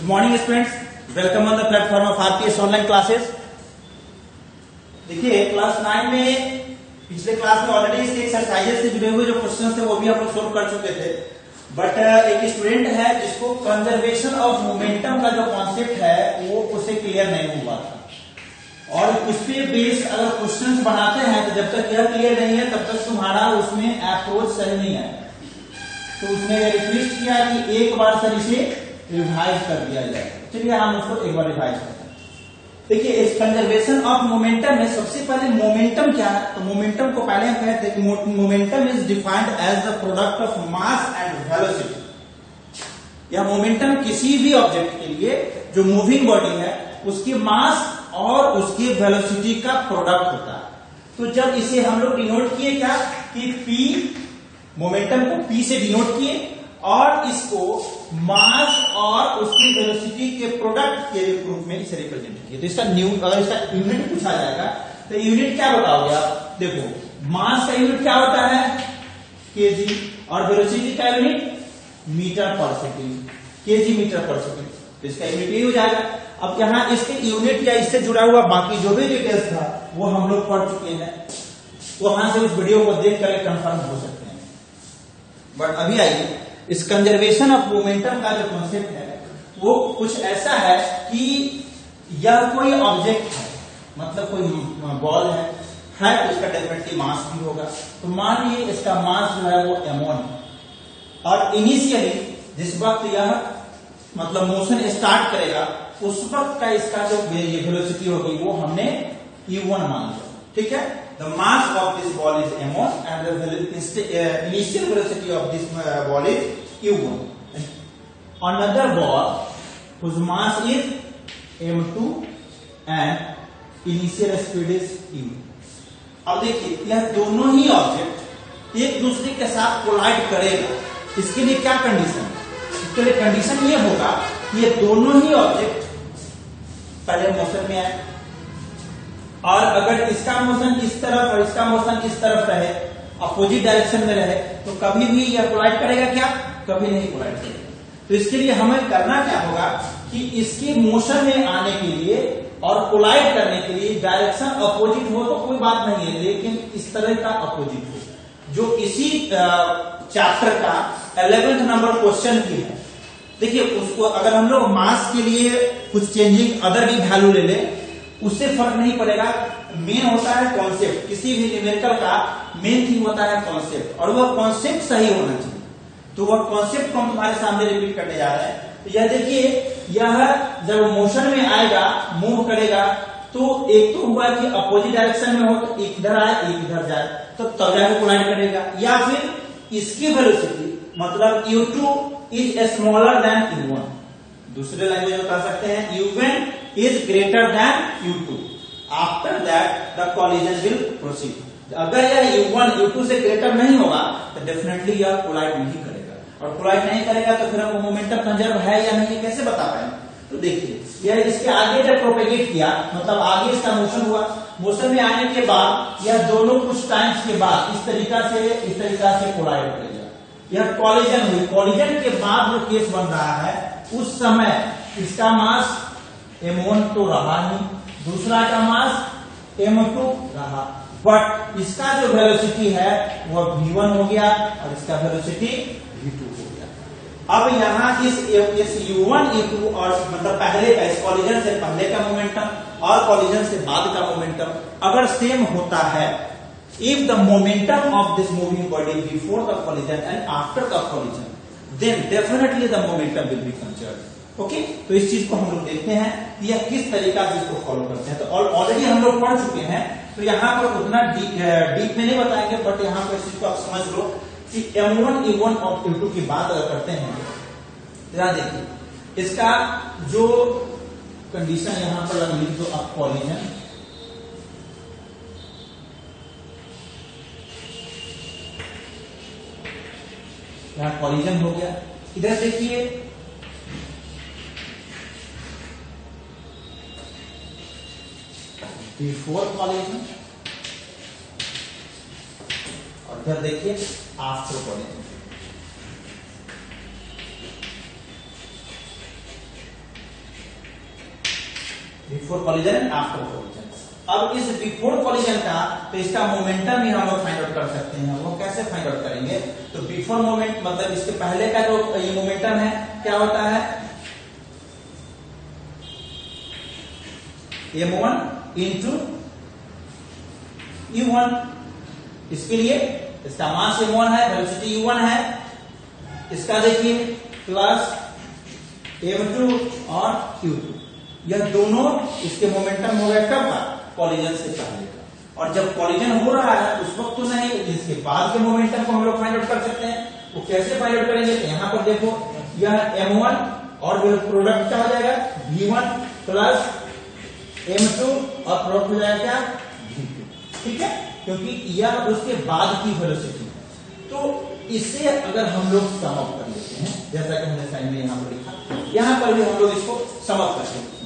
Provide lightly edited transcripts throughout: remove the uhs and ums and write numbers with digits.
Morning students, welcome on the platform of RPS online classes. देखिए class 9 में पिछले class में ऑलरेडी इसके एक्सरसाइजेस से जुड़े हुए जो क्वेश्चन थे वो भी हम लोग सोल्व कर चुके थे। बट एक स्टूडेंट है जिसको कंजर्वेशन ऑफ मोमेंटम का जो कॉन्सेप्ट है वो उसे क्लियर नहीं हुआ था, और उस पे बेस्ड अगर क्वेश्चंस बनाते हैं तो जब तक यह क्लियर नहीं है तब तक तुम्हारा उसमें अप्रोच सही नहीं आएगा। तो उसने रिक्वेस्ट किया कि एक बार सर इसे रिवाइज कर दिया जाए। चलिए हम उसको एक बार रिवाइज करते हैं। देखिए इस कंजर्वेशन ऑफ मोमेंटम में सबसे पहले मोमेंटम क्या है, तो मोमेंटम को पहले हम कहते हैं कि momentum is defined as the product of mass and velocity. यह मोमेंटम किसी भी ऑब्जेक्ट के लिए जो मूविंग बॉडी है उसकी मास और उसकी वेलोसिटी का प्रोडक्ट होता है। तो जब इसे हम लोग डिनोट किए क्या कि P, मोमेंटम को P से डिनोट किए और इसको मास और उसकी वेलोसिटी के प्रोडक्ट के रूप में इसे रिप्रेजेंट किए। तो इसका अगर इसका यूनिट पूछा जाएगा तो यूनिट क्या बताओगे आप? देखो मास का यूनिट क्या होता है? केजी, और वेलोसिटी का यूनिट मीटर पर सेकेंड, केजी मीटर पर सेकेंड। तो इसका यूनिट यही हो जाएगा। अब यहाँ इसके यूनिट या इससे जुड़ा हुआ बाकी जो भी डिटेल्स था वो हम लोग पढ़ चुके हैं, वहां से उस वीडियो को देख कर कंफर्म हो सकते हैं। बट अभी आइए इस कंजर्वेशन ऑफ मोमेंटम का जो कॉन्सेप्ट है वो कुछ ऐसा है कि यह कोई ऑब्जेक्ट है, मतलब कोई बॉल है तो इसका डेफिनेटली मास भी होगा। तो मान लीजिए इसका मास जो है वो m1 है, और इनिशियली जिस वक्त यह मतलब मोशन स्टार्ट करेगा उस वक्त का इसका जो वेलोसिटी होगी वो हमने u1 मान लिया। ठीक है, the mass of this ball is m1 and the initial velocity of this ball is u1। Another ball whose mass is m2 and initial speed is u। अब देखिए यह दोनों ही ऑब्जेक्ट एक दूसरे के साथ कोलाइड करेगा। इसके लिए क्या कंडीशन है? इसके लिए कंडीशन ये होगा कि ये दोनों ही ऑब्जेक्ट पहले मोशन में आए, और अगर इसका मोशन इस तरफ और इसका मोशन इस तरफ रहे, अपोजिट डायरेक्शन में रहे, तो कभी भी यह कोलाइड करेगा क्या? कभी नहीं कोलाइड करेगा। तो इसके लिए हमें करना क्या होगा कि इसके मोशन में आने के लिए और कोलाइड करने के लिए डायरेक्शन अपोजिट हो तो कोई बात नहीं है, लेकिन इस तरह का अपोजिट हो, जो इसी चैप्टर का 11th नंबर क्वेश्चन की है। देखिए उसको अगर हम लोग मास के लिए कुछ चेंजिंग अदर भी वैल्यू ले लें उससे फर्क नहीं पड़ेगा। मेन होता है कॉन्सेप्ट, किसी भी न्यूमेरिकल का मेन थिंग होता है कॉन्सेप्ट, और वह कॉन्सेप्ट सही होना चाहिए। तो वह कॉन्सेप्ट को हम तुम्हारे सामने रिपीट करने जा रहे हैं। तो यह देखिए यह जब मोशन में आएगा, मूव करेगा, तो एक तो हुआ कि अपोजिट डायरेक्शन में हो तो एक इधर आए एक इधर जाए, तो तब जाकर कोलाइड करेगा। या फिर इसकी वेलोसिटी मतलब u2 is smaller than u1। दूसरे लैंग्वेज में कह सकते हैं u1 is greater than u2। After that the collision will proceed. अगर यह u1 u2 से ग्रेटर नहीं होगा तो डेफिनेटली यह कोलाइड नहीं करेगा, और कोलाइड नहीं करेगा तो फिर हमको मोमेंटम कंजर्व है या नहीं कैसे बता पाएंगे? तो देखिए यह इसके आगे जब प्रोपेगेट किया, मतलब आगे इसका मोशन हुआ, मोशन में आने के बाद यह दोनों कुछ टाइम्स के बाद इस तरीका से कोलाइड करेगा। यह कॉलिजन हुई, कॉलिजन के बाद जो केस बन रहा है उस समय इसका मास m1 तो रहा नहीं, दूसरा का मास m2 रहा, बट इसका जो वेलोसिटी है वह v1 हो गया और इसका वेलोसिटी v2 हो गया। अब यहाँ इस u1 u2 और मतलब पहले का इस कॉलिजन से पहले का मोमेंटम और कॉलिजन से बाद का मोमेंटम अगर सेम होता है, if the momentum of this moving body before the collision and after the collision, then definitely the momentum will be conserved। Okay, तो इस चीज को हम लोग देखते हैं यह किस तरीका से इसको फॉलो करते हैं। तो ऑलरेडी हम लोग पढ़ चुके हैं, तो यहाँ पर उतना डीप में नहीं बताएंगे, बट यहाँ पर इस चीज को आप समझ लो कि m1 e1 और m2 की बात अगर करते हैं तो यहाँ देखिए इसका जो कंडीशन यहाँ पर लिख दो आप, कॉलिजन, यहाँ कॉलिजन हो गया। इधर देखिए बिफोर कॉलिजन, और इधर देखिए after collision. Before collision and after collision. अब इस बिफोर कॉलिजन का तो इसका मोमेंटम ही हम लोग फाइंड आउट कर सकते हैं। वो कैसे फाइंड आउट करेंगे? तो बिफोर मोमेंट मतलब इसके पहले का जो ये मोमेंटम है क्या होता है, m1 इंटू u1। इसके लिए इसका मास m1 है, वेलोसिटी u1 है, इसका देखिए प्लस m2 और q2, यह दोनों इसके मोमेंटम हो गया कब का? कॉलिजन से पहले का। और जब कॉलिजन हो रहा है उस वक्त तो नहीं, इसके बाद के मोमेंटम को हम लोग फाइंड आउट कर सकते हैं। वो कैसे फाइंड आउट करेंगे? तो यहाँ पर देखो यह m1 और प्रोडक्ट क्या हो जाएगा v1 प्लस m2 और प्रोडक्ट हो जाएगा क्या v2। ठीक है, क्योंकि यह उसके बाद की वेलोसिटी है। तो इसे अगर हम लोग सम अप कर लेते हैं, जैसा कि हमने साइन में यहाँ पर लिखा, यहाँ पर भी हम लोग इसको सम अप कर सकते हैं।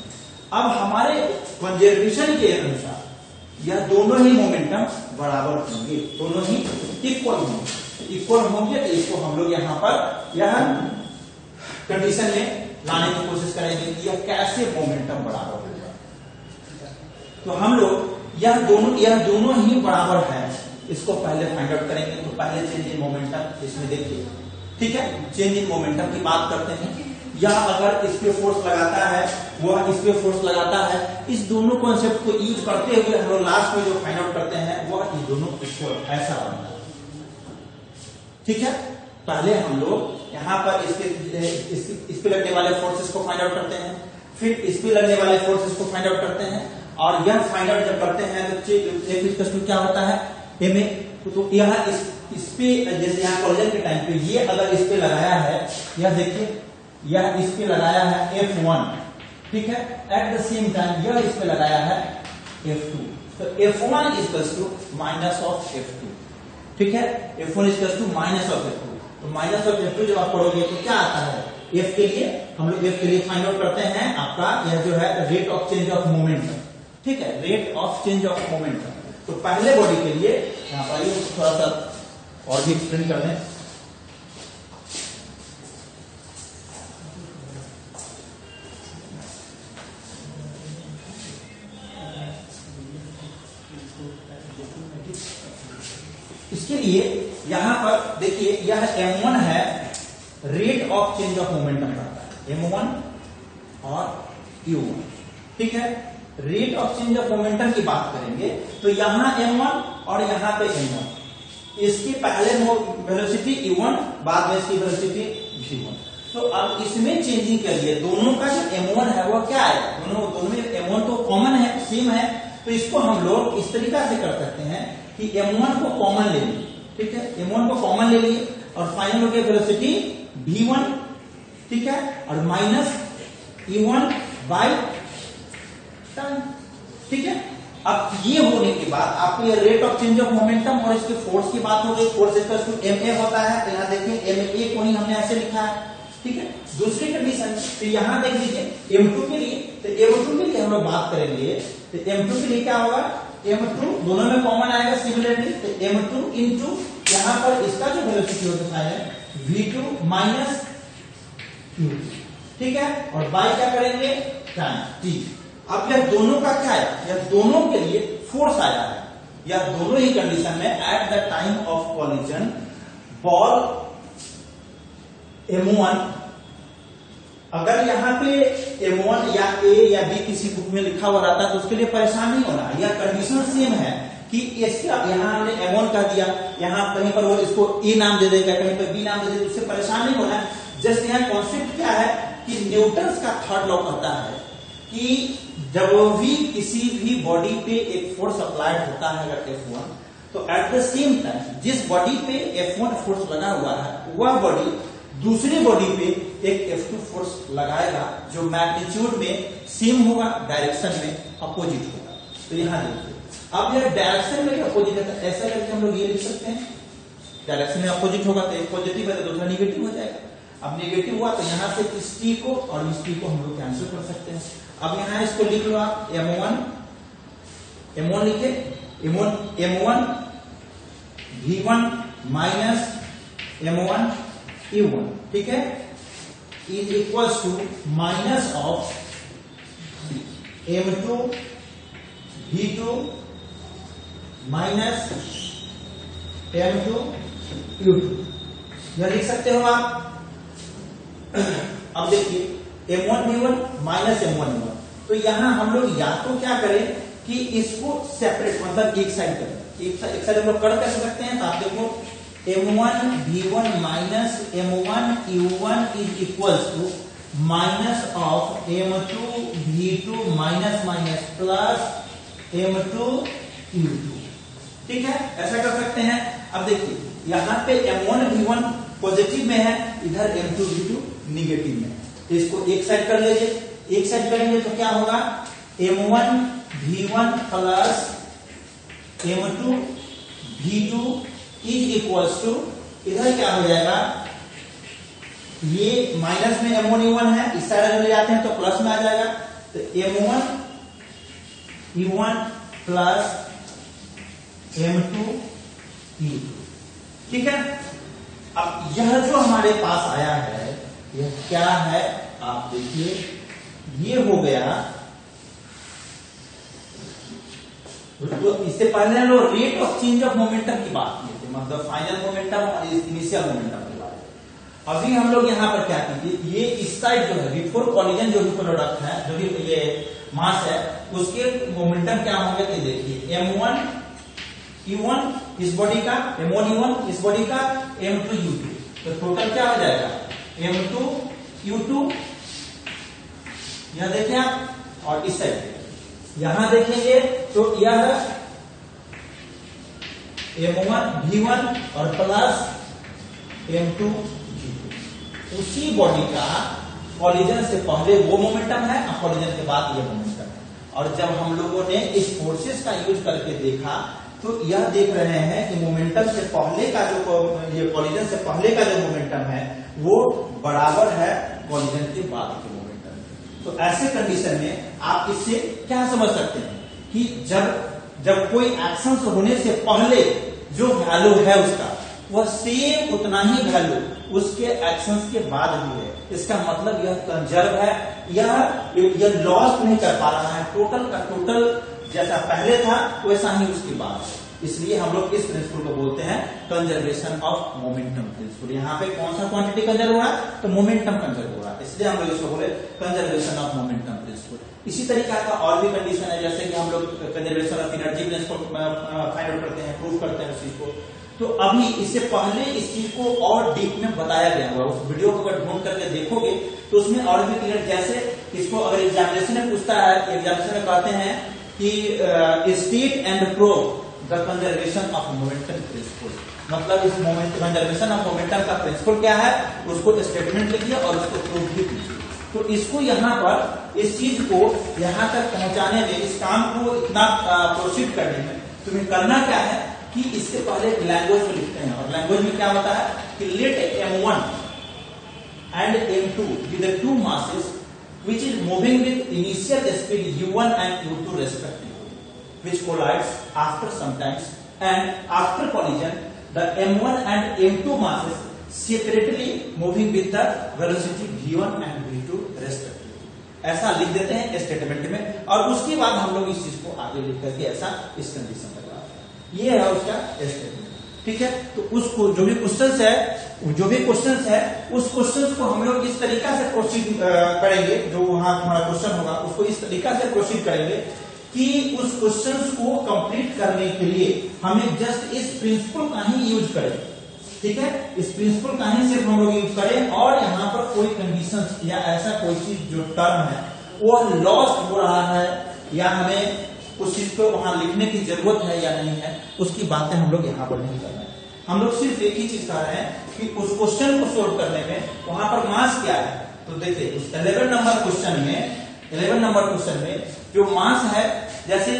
अब हमारे कंजर्वेशन के अनुसार यह दोनों ही मोमेंटम बराबर होंगे, दोनों ही इक्वल होंगे। इक्वल होंगे तो इसको हम लोग यहाँ पर यह कंडीशन में लाने की कोशिश करेंगे कि यह कैसे मोमेंटम बराबर होगा। तो हम लोग यह दोनों ही बराबर है, इसको पहले फाइंड आउट करेंगे। तो पहले चेंज इन मोमेंटम इसमें देखिए, ठीक है, चेंज इन मोमेंटम की बात करते हैं। या अगर इस पे फोर्स लगाता है, वह इस पे फोर्स लगाता है, इस दोनों कॉन्सेप्ट को यूज करते हुए हम लोग लास्ट में जो फाइंड आउट करते हैं वह ये दोनों इक्वल ऐसा बनता है। ठीक है, पहले हम लोग यहाँ पर इस पे लगने वाले फोर्सेस को फाइंड आउट करते हैं, फिर इस पे लगने वाले फोर्सेस को फाइंड आउट करते हैं। और यह फाइंड आउट जब करते हैं तो क्या होता है एमए। तो यह इस पे जैसे यहाँ कॉलिजन के टाइम पे ये अगर इस पे लगाया है, यह देखिए यह इस पे लगाया है F1, ठीक है, एट द सेम टाइम यह इस पे लगाया है F2। तो F1 equals to minus of F2, ठीक है, F1 equals to minus of F2। तो माइनस ऑफ F2 जब आप पढ़ोगे तो क्या आता है? F के लिए हम लोग F के लिए फाइंड आउट करते हैं आपका यह जो है rate of change of momentum, ठीक है, rate of change of momentum. तो पहले बॉडी के लिए यहाँ पर ये थोड़ा सा और भी एक्सप्लेन कर दें। इसके लिए यहां पर देखिए यह m1 है, rate of change of momentum करता है m1 और u1, ठीक है। Rate of change of momentum की बात करेंगे तो यहां m1 और यहां पे m1, इसकी पहले वेलोसिटी u1, बाद में इसकी वेलोसिटी v1। तो अब इसमें चेंजिंग के लिए दोनों का जो m1 है वो क्या है, दोनों में m1 तो कॉमन है, सेम है। तो इसको हम लोग इस तरीका से कर सकते हैं कि m1 को कॉमन ले लिए, ठीक है, m1 को कॉमन ले लिए और फाइनल हो गया वेलोसिटी v1, ठीक है, और माइनस e1 बाई टाइम, ठीक है। अब ये होने के बाद आपको ये rate of change of momentum और इसके फोर्स की बात हो गई। फोर्स इक्वल टू ma होता है, तो यहाँ देखिए ma को ही हमने ऐसे लिखा है, ठीक है। दूसरी कंडीशन तो यहाँ देख लीजिए m2 के लिए, तो m2 के लिए हम लोग बात करेंगे तो m2 के लिए क्या होगा, m2 दोनों में कॉमन आएगा सिमिलरली, तो m2 इंटू यहाँ पर इसका जो वेलोसिटी होता है v2 माइनस q2, ठीक है, और बाय क्या करेंगे टाइम t। अब यह दोनों का क्या है, यह दोनों के लिए फोर्स आया है, यह दोनों ही कंडीशन में at the time of collision ball m1, अगर यहाँ पे m1 या a या b किसी बुक में लिखा हुआ रहता है तो उसके लिए परेशान नहीं होना। यह कंडीशन सेम है कि इसका यहाँ हमने m1 कह दिया, यहाँ कहीं पर वो इसको a नाम दे देगा, कहीं पर b नाम दे देगा, उससे परेशान नहीं होना। जस्ट यहाँ कॉन्सेप्ट क्या है कि न्यूटन्स का थर्ड लॉ कहता है कि जब भी किसी भी बॉडी पे एक फोर्स अप्लाइड होता है अगर F1, तो एट द सेम टाइम जिस बॉडी पे F1 फोर्स लगा हुआ है वह बॉडी दूसरी बॉडी पे एक F2 फोर्स लगाएगा जो मैग्नीट्यूड में सेम होगा, डायरेक्शन में अपोजिट होगा। तो यहां देखिए अब यह डायरेक्शन में अपोजिट है, तो ऐसा करके हम लोग ये लिख सकते हैं, डायरेक्शन में अपोजिट होगा तो एक पॉजिटिव है तो दूसरा निगेटिव हो जाएगा। अब निगेटिव हुआ तो यहां से इस t को और इस t को हम लोग कैंसिल कर सकते हैं। अब यहां इसको लिख लो आप m1 लिखे, m1 v1 minus m1 e1, ठीक है, is equals to minus of m2 v2 minus m2 u2, यह लिख सकते हो आप। अब देखिए m1 v1 minus m1 v1, तो यहां हम लोग या तो क्या करें कि इसको सेपरेट मतलब एक साइड करें, एक साइड हम लोग कर सकते हैं। तो आप देखो m1 v1 minus m1 u1 is equals to minus of m2 v2 minus minus plus m2 u2, ठीक है, ऐसा कर सकते हैं। अब देखिए यहाँ पे m1 v1 पॉजिटिव में है, इधर m2 v2 निगेटिव में, तो इसको एक साइड कर लीजिए। एक साइड करेंगे तो क्या होगा, m1 v1 plus m2 v2 is equals to, इधर क्या हो जाएगा, ये माइनस में m1 u1 है, इस साइड अगर ले जाते हैं तो प्लस में आ जाएगा, तो m1 u1 plus m2 u2, ठीक है। अब यह जो हमारे पास आया है यह क्या है, आप देखिए ये हो गया, तो इससे पहले हम लोग rate of change of momentum की बात किए थे, मतलब फाइनल मोमेंटम और इनिशियल मोमेंटम की बात। अभी हम लोग यहाँ पर क्या कीजिए, ये इस साइड जो है बिफोर कॉलिजन जो भी प्रोडक्ट है, जो भी ये मास है, उसके मोमेंटम क्या होंगे, तो देखिए m1 u1 इस बॉडी का, m1 u1 इस बॉडी का, m2 u2, तो टोटल क्या हो जाएगा m2 u2, यह देखें आप, और इस साइड यहां देखेंगे तो यह m1 v1 और प्लस m2 v2, उसी बॉडी का कॉलिजन से पहले वो मोमेंटम है और कॉलिजन के बाद ये मोमेंटम है। और जब हम लोगों ने इस फोर्सेस का यूज करके देखा तो यह देख रहे हैं कि मोमेंटम से पहले का जो ये कॉलिजन से पहले का जो मोमेंटम है वो बराबर है कॉलिजन के बाद के मोमेंटम। तो ऐसे कंडीशन में आप इससे क्या समझ सकते हैं कि जब कोई एक्शन होने से पहले जो वैल्यू है उसका वह सेम उतना ही वैल्यू उसके एक्शंस के बाद भी है, इसका मतलब यह कंजर्व है, यह लॉस नहीं कर पा रहा है, टोटल का टोटल जैसा पहले था वैसा ही उसके बाद है। इसलिए हम लोग इस प्रिंसिपल को बोलते हैं कंजर्वेशन ऑफ मोमेंटम प्रिंसिपल। यहाँ पे कौन सा क्वांटिटी कंजर्व हो रहा है, तो मोमेंटम कंजर्व हो रहा है, इसलिए हम लोग इसको बोले कंजर्वेशन ऑफ मोमेंटम प्रिंसिपल। इसी तरीका का और भी कंडीशन है, जैसे कि हम लोग conservation of energy principal find out करते हैं, प्रूव करते हैं उस चीज को। तो अभी इससे पहले इस चीज को और डीप में बताया गया हुआ, उस वीडियो को अगर ढूंढ करके देखोगे तो उसमें और भी क्लियर, जैसे इसको अगर एग्जामिनेशन में पूछता है, एग्जामिनेशन में कहते हैं कि state and prove the conservation of momentum principle, मतलब इस मोमेंट कंजर्वेशन ऑफ मोमेंटम का प्रिंसिपल क्या है उसको स्टेटमेंट लिखिए और उसको प्रूव भी कीजिए। तो इसको यहाँ पर इस चीज को यहाँ तक पहुंचाने में, इस काम को इतना प्रोसीड करने में तुम्हें करना क्या है कि इससे पहले एक लैंग्वेज में लिखते हैं, और लैंग्वेज में क्या होता है कि let m1 and m2 be the two masses which is moving with initial speed u1 and u2 respectively, which collides after some times, and after collision the m1 and m2 masses separately moving with the velocity v1 and v2 respectively। ऐसा लिख देते हैं statement में, और उसके बाद हम लोग इस चीज को आगे लिख करके ऐसा इस कंडीशन में लगाते हैं। ये है उसका स्टेटमेंट, ठीक है। तो उसको जो भी क्वेश्चंस है उस क्वेश्चंस को हम लोग इस तरीका से प्रोसीड करेंगे, जो वहां हमारा क्वेश्चन होगा उसको इस तरीका से प्रोसीड करेंगे कि उस क्वेश्चंस को कंप्लीट करने के लिए हमें जस्ट इस प्रिंसिपल का ही यूज करें, ठीक है। इस प्रिंसिपल का ही सिर्फ हम लोग यूज करें, और यहाँ पर कोई कंडीशंस या ऐसा कोई चीज जो टर्म है वो लॉस्ट हो रहा है या हमें उस चीज को वहां लिखने की जरूरत है या नहीं है, उसकी बातें हम लोग यहाँ पर नहीं कर रहे हैं। हम लोग सिर्फ एक ही चीज कर रहे हैं कि उस क्वेश्चन को सोल्व करने में वहां पर मास क्या है। तो देखिए उस 11 नंबर क्वेश्चन में जो मास है, जैसे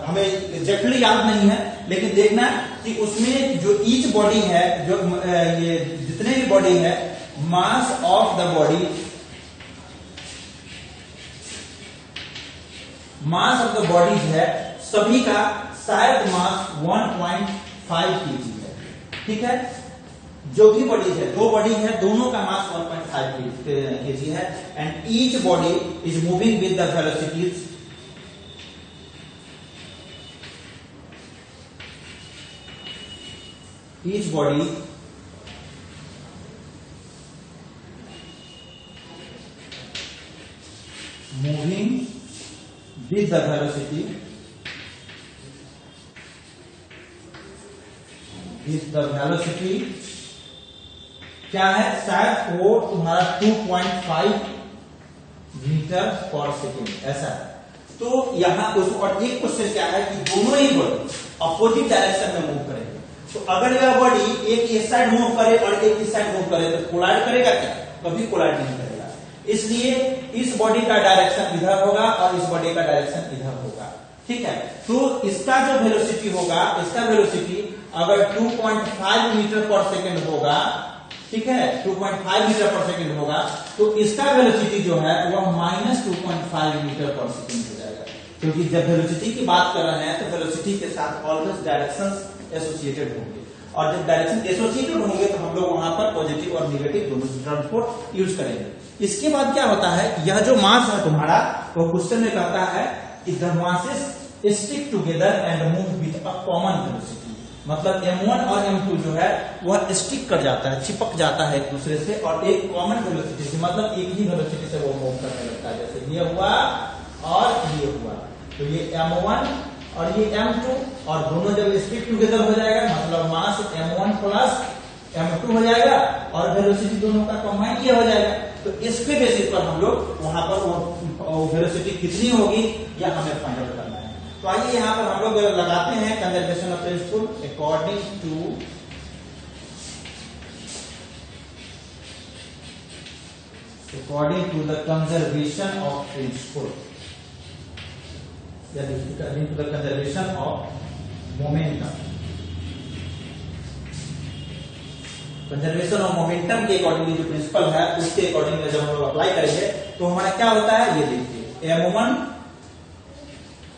हमें एग्जैक्टली याद नहीं है, लेकिन देखना कि उसमें जो ईच बॉडी है, जो ये जितने भी बॉडी है, mass of the body, mass of the body है, सभी का शायद मास 1.5 kg है, ठीक है। जो भी बॉडी है, दो बॉडी है, दोनों का मास 1.5 kg है and each body is moving with the velocities each body moving with the velocity क्या है, शायद वो तुम्हारा 2.5 मीटर पर सेकेंड ऐसा है। तो यहां और एक क्वेश्चन क्या है कि दोनों ही बॉडी अपोजिट डायरेक्शन में मूव करेंगे। तो अगर यह बॉडी एक इस साइड मूव करे और एक इस साइड मूव करे तो कोलाइड करेगा क्या? कभी कोलाइड नहीं करेगा। इसलिए इस बॉडी का डायरेक्शन इधर होगा और इस बॉडी का डायरेक्शन इधर होगा, ठीक है। तो इसका जो वेलोसिटी होगा, इसका वेलोसिटी अगर 2.5 मीटर पर सेकेंड होगा, ठीक है, 2.5 मीटर पर सेकेंड होगा, तो इसका वेलोसिटी जो है वह -2.5 मीटर पर सेकेंड हो जाएगा। क्योंकि जब वेलोसिटी की बात कर रहे हैं तो वेलोसिटी के साथ ऑलवेज डायरेक्शंस एसोसिएटेड होंगे, और जब डायरेक्शन एसोसिएटेड होंगे तो हम लोग वहां पर पॉजिटिव और नेगेटिव दोनों टर्म्स को यूज करेंगे। इसके बाद क्या होता है, यह जो मास है तुम्हारा, वो क्वेश्चन में कहता है कि the masses stick together and move with a common velocity. मतलब M1 और M2 जो है वह स्टिक कर जाता है, चिपक जाता है एक दूसरे से और एक कॉमन वेलोसिटी से, मतलब एक ही वेलोसिटी से वो मूव करने लगता है। जैसे ये हुआ और ये हुआ, तो ये M1 और ये M2, और दोनों जब स्टिक टुगेदर हो जाएगा मतलब मास M1 प्लस M2 हो जाएगा और वेलोसिटी दोनों का कंबाइन किया हो जाएगा। तो इसके बेसिस पर हम लोग वहां पर वो वेलोसिटी कितनी होगी यह हमें फाइंड आउट करना है। तो आइए यहाँ पर हम लोग लगाते हैं conservation of principle according to the conservation of principle या according to the conservation of momentum. Conservation of momentum के अकॉर्डिंग जो प्रिंसिपल है उसके अकॉर्डिंग जब हम लोग अप्लाई करेंगे तो हमारा क्या होता है, ये देखिए, M1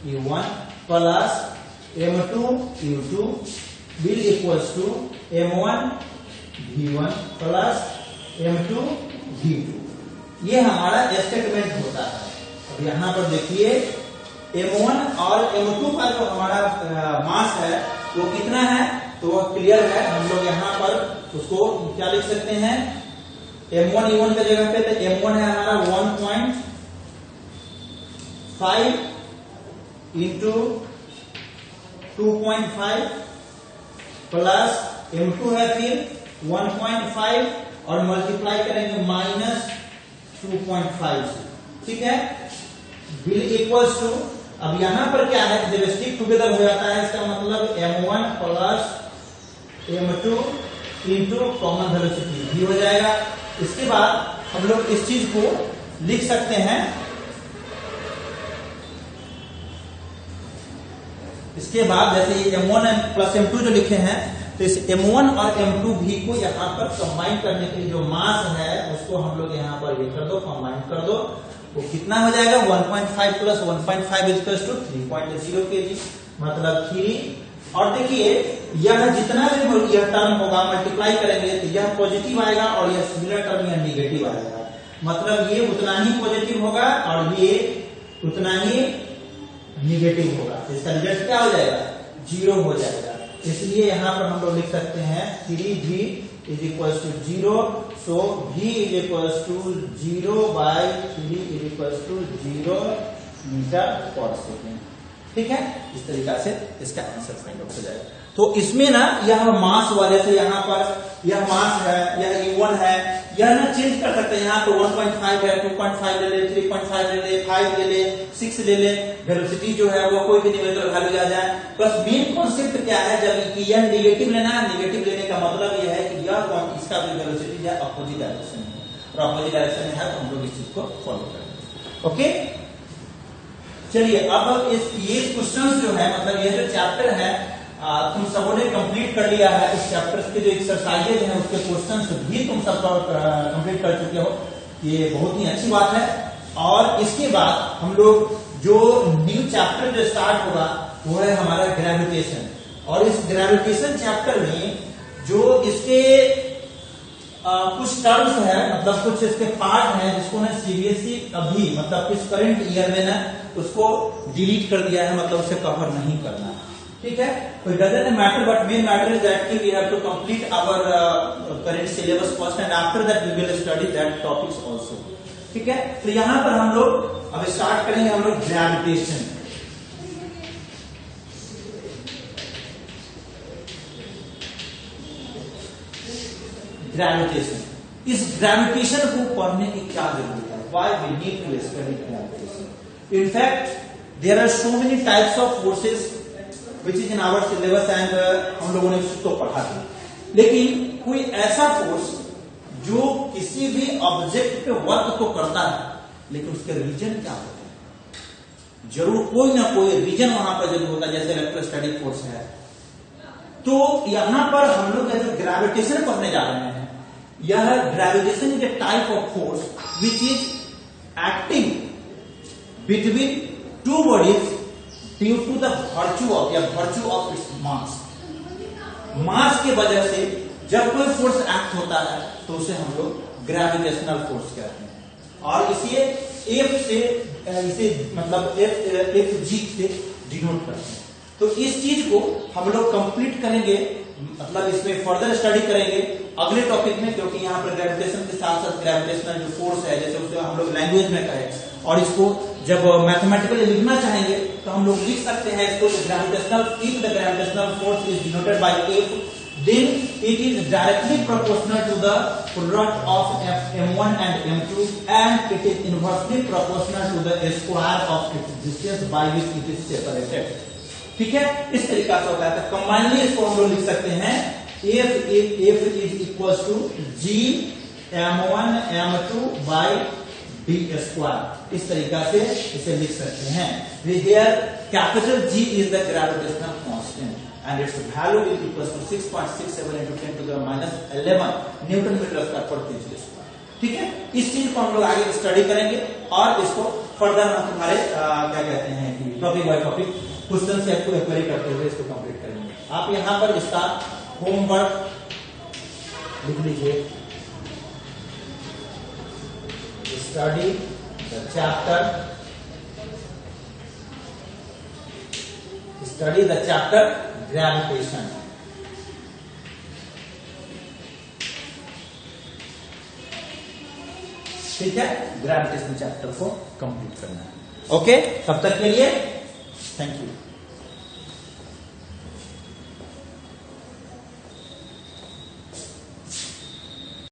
U1 plus M2 U2 will equals to M1 V1 plus M2 V2। ये हमारा स्टेटमेंट होता है। अब यहाँ पर देखिए M1 और M2 का जो हमारा मास है वो कितना है, तो वह क्लियर है। हम लोग यहाँ पर उसको क्या लिख सकते हैं, M1 U1 की जगह पे, तो M1 है हमारा 1.5 इंटू 2.5 प्लस M2 है फिर 1.5 और मल्टीप्लाई करेंगे -2.5 से, ठीक है, विल इक्वल्स टू। अब यहां पर क्या है, जब स्टिक टुगेदर हो जाता है इसका मतलब M1 plus M2 into common velocity भी हो जाएगा। इसके बाद हम लोग इस चीज को लिख सकते हैं, इसके बाद जैसे ये M1 प्लस M2 जो लिखे हैं, तो इस M1 और M2 भी को यहाँ पर कंबाइन करने के लिए जो मास है उसको हम लोग यहाँ पर ये कर दो, कंबाइन कर दो, वो कितना हो जाएगा 1.5 प्लस 1.5 इक्वल्स टू 3.0 kg, मतलब 3। और देखिए यह जितना भी यह टर्म होगा मल्टीप्लाई करेंगे तो यह पॉजिटिव आएगा और यह सिमिलर टर्म यह निगेटिव आएगा, मतलब ये उतना ही पॉजिटिव होगा और ये उतना ही निगेटिव होगा। इसका रिजल्ट क्या हो जाएगा, 0 हो जाएगा। इसलिए यहाँ पर हम लोग लिख सकते हैं 3v is equals to 0, so v is equals to 0/3 is equals to 0 metre पर सेकेंड, ठीक है। इस तरीका से इसका आंसर फाइंड आउट हो जाएगा। तो इसमें ना यह मास वाले से यहाँ पर यह मास है, यह U1 है, यह ना चेंज कर सकते हैं। यहाँ पर 1.5 है, 2.5 ले ले, 3.5 ले ले, 5 ले ले, 6 ले ले, वेलोसिटी जो है वो कोई भी न्यूमेरिकल वैल्यू आ जाए। बस मेन कॉन्सेप्ट क्या है, जब यह निगेटिव लेना है, निगेटिव लेने का मतलब यह है कि यह इसका भी वेलोसिटी है अपोजिट डायरेक्शन में, और अपोजिट डायरेक्शन में है तो हम लोग इस चीज को फॉलो करेंगे। ओके, चलिए अब ये क्वेश्चन जो है, मतलब ये जो चैप्टर है तुम सबों ने कंप्लीट कर लिया है। इस चैप्टर के जो एक्सरसाइजेज हैं उसके क्वेश्चंस भी तुम सब कंप्लीट कर चुके हो, ये बहुत ही अच्छी बात है। और इसके बाद हम लोग जो न्यू चैप्टर जो स्टार्ट होगा वो है हमारा ग्रेविटेशन, और इस ग्रेविटेशन चैप्टर में जो इसके टर्म्स है, मतलब कुछ इसके पार्ट हैं जिसको ना सीबीएसई अभी मतलब इस करंट ईयर में ना उसको डिलीट कर दिया है, मतलब उसे कवर नहीं करना है, ठीक है। तो it doesn't matter, but main matter is that we have to complete our current syllabus first and after that we will study that topics also, ठीक है। तो यहां पर हम लोग अब स्टार्ट करेंगे हम लोग ग्रेविटेशन। ग्रेविटेशन, इस ग्रेविटेशन को पढ़ने की क्या जरूरत है? Why we need to study gravitation? In fact, there are so many types of forces which is in our syllabus and हम लोगों ने उसको पढ़ा था, लेकिन कोई ऐसा फोर्स जो किसी भी ऑब्जेक्ट पे वर्क तो करता है लेकिन उसके रीजन क्या होते हैं? जरूर कोई ना कोई रीजन वहां पर जरूर होता है, जैसे इलेक्ट्रोस्टैटिक फोर्स है। तो यहां पर हम लोग जैसे ग्रेविटेशन पढ़ने जा रहे हैं, यह gravitation is a type of force which is acting between two bodies due to the virtue of its mass। मास के वजह से जब कोई फोर्स एक्ट होता है तो उसे हम लोग ग्रेविटेशनल फोर्स कहते हैं, और इसे मतलब एफ जी से डिनोट करते हैं। तो इस चीज को हम लोग कंप्लीट करेंगे, मतलब इसमें फर्दर स्टडी करेंगे अगले टॉपिक में, क्योंकि यहाँ पर ग्रेविटेशन के साथ साथ ग्रेविटेशनल जो फोर्स है जैसे उसे हम लोग लैंग्वेज में कहें, और इसको जब मैथमेटिकली लिखना चाहेंगे तो हम लोग लिख सकते हैं इसको gravitational, if the gravitational force is denoted by F then it is directly proportional to the product of m1 and m2 and it is inversely proportional to the square of its distance by which it is separated, ठीक है। इस तरीका से होता है। तो combinedly इसको हम लोग लिख सकते हैं F is equal to G m1 m2 by D square, इस तरीका से इसे लिख सकते हैं। Here capital G is the gravitational constant and its value is equal to 6.67 into 10 to the minus 11 newton metre प्रति स्क्वायर, ठीक है। इस चीज को हम लोग आगे स्टडी करेंगे और इसको फर्दर हम तुम्हारे क्या कहते हैं कि टॉपिक बाय टॉपिक क्वेश्चन से आपको क्वेरी करते हुए इसको कंप्लीट करेंगे। आप यहां पर इसका होमवर्क लिख लीजिए, study the chapter gravitation, ठीक है। ग्रेविटेशन चैप्टर को कंप्लीट करना है, ओके। तब तक के लिए थैंक यू।